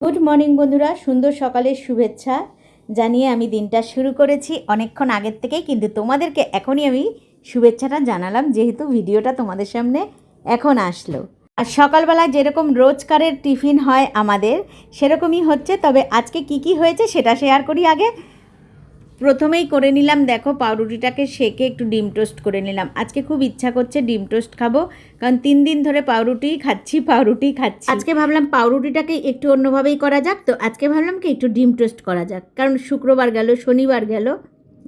Good morning বন্ধুরা, সুন্দর সকালের শুভেচ্ছা জানিয়ে আমি দিনটা শুরু করেছি অনেকক্ষণ আগের থেকেই, কিন্তু তোমাদেরকে এখনই আমি শুভেচ্ছাটা জানালাম যেহেতু ভিডিওটা তোমাদের সামনে এখন আসলো। আর সকালবেলা যেরকম রোজকারের টিফিন হয় আমাদের সেরকমই হচ্ছে, তবে আজকে কি হয়েছে সেটা শেয়ার করি। আগে প্রথমেই করে নিলাম, দেখো পাউরুটিটাকে সেকে একটু ডিম টোস্ট করে নিলাম। আজকে খুব ইচ্ছা করছে ডিম টোস্ট খাবো, কারণ 3 দিন ধরে পাউরুটি খাচ্ছি। আজকে ভাবলাম পাউরুটিটাকে একটু অন্যভাবেই করা যাক, তো আজকে ভাবলাম কি একটু ডিম টোস্ট করা যাক, কারণ শুক্রবার গেল, শনিবার গেল,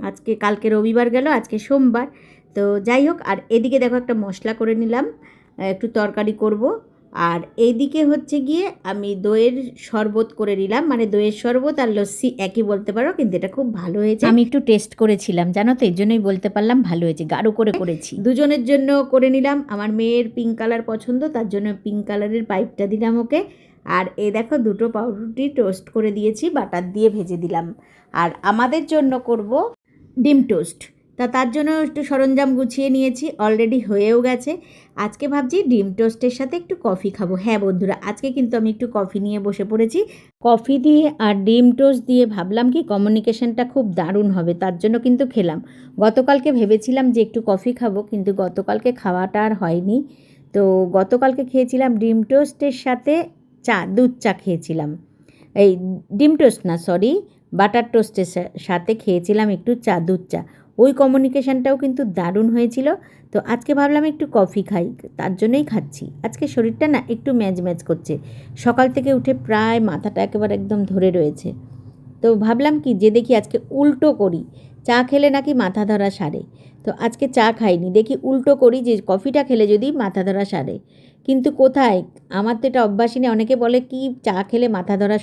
আজকে কালকে রবিবার গেল, আজকে সোমবার। তো যাই হোক, আর এদিকে দেখো একটা মশলা করে নিলাম, একটু তরকারি করব। আর এইদিকে হচ্ছে গিয়ে আমি দইয়ের শরবত করে নিলাম, মানে দইয়ের শরবত আর লস্যি একই বলতে পারো, কিন্তু এটা খুব ভালো হয়েছে। আমি একটু টেস্ট করেছিলাম জানো তো, এর জন্যই বলতে পারলাম ভালো হয়েছে, গাঢ় করে করেছি। দুজনের জন্য করে নিলাম, আমার মেয়ের পিঙ্ক কালার পছন্দ, তার জন্য পিঙ্ক কালারের পাইপটা দিলাম ওকে। আর এই দেখো দুটো পাউরুটি টোস্ট করে দিয়েছি, বাটার দিয়ে ভেজে দিলাম। আর আমাদের জন্য করব ডিম টোস্ট, তার জন্য একটু সরঞ্জাম গুছিয়ে নিয়েছি, অলরেডি হয়েও গেছে। আজকে ভাবছি ডিম টোস্টের সাথে একটু কফি খাবো। হ্যাঁ বন্ধুরা, আজকে কিন্তু আমি একটু কফি নিয়ে বসে পড়েছি। কফি দিয়ে আর ডিম টোস্ট দিয়ে ভাবলাম কি কমিউনিকেশনটা খুব দারুণ হবে, তার জন্য কিন্তু খেলাম। গতকালকে ভেবেছিলাম যে একটু কফি খাবো, কিন্তু গতকালকে খাওয়াটা আর হয়নি। তো গতকালকে খেয়েছিলাম ডিম টোস্টের সাথে দুধ চা খেয়েছিলাম। এই ডিম টোস্ট না, সরি, বাটার টোস্টের সাথে খেয়েছিলাম একটু দুধ চা। ওই কমিউনিকেশানটাও কিন্তু দারুণ হয়েছিল। তো আজকে ভাবলাম একটু কফি খাই, তার জন্যই খাচ্ছি। আজকে শরীরটা না একটু ম্যাজ করছে, সকাল থেকে উঠে প্রায় মাথাটা একেবারে একদম ধরে রয়েছে। তো ভাবলাম কি যে দেখি আজকে উল্টো করি, চা খেলে নাকি মাথা ধরা সারে। তো আজকে চা খাইনি, দেখি উল্টো করি যে কফিটা খেলে যদি মাথা ধরা সারে। কিন্তু কোথায়, আমার তো এটা অভ্যাসই নেই। অনেকে বলে কি চা খেলে মাথা ধরা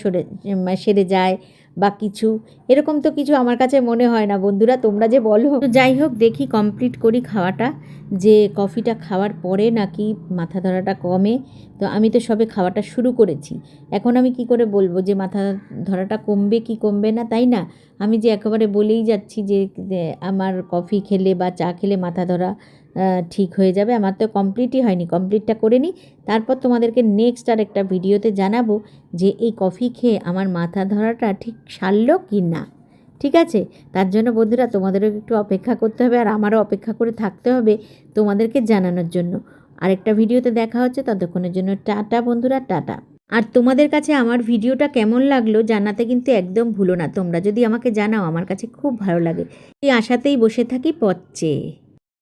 সেরে যায় বা কিছু, এরকম তো কিছু আমার কাছে মনে হয় না বন্ধুরা, তোমরা যে বলো। তো যাই হোক, দেখি কমপ্লিট করি খাওয়াটা, যে কফিটা খাওয়ার পরে নাকি মাথা ধরাটা কমে। তো আমি তো সবে খাওয়াটা শুরু করেছি, এখন আমি কি করে বলবো যে মাথা ধরাটা কমবে কি কমবে না, তাই না? আমি যে একেবারে বলেই যাচ্ছি যে আমার কফি খেলে বা চা খেলে মাথা ধরা ঠিক হয়ে যাবে। আমার তো কমপ্লিটই হয়নি, কমপ্লিটটা করে নিই, তারপর তোমাদেরকে নেক্সট আর একটা ভিডিওতে জানাবো যে এই কফি খেয়ে আমার মাথা ধরাটা ঠিক সারলো কি না। ঠিক আছে, তার জন্য বন্ধুরা তোমাদেরও একটু অপেক্ষা করতে হবে, আর আমারও অপেক্ষা করে থাকতে হবে তোমাদেরকে জানানোর জন্য। আরেকটা ভিডিওতে দেখা হচ্ছে, ততক্ষণের জন্য টাটা বন্ধুরা, টাটা। আর তোমাদের কাছে আমার ভিডিওটা কেমন লাগলো জানাতে কিন্তু একদম ভুলো না। তোমরা যদি আমাকে জানাও আমার কাছে খুব ভালো লাগে। এই আশাতেই বসে থাকি পথ চেয়ে।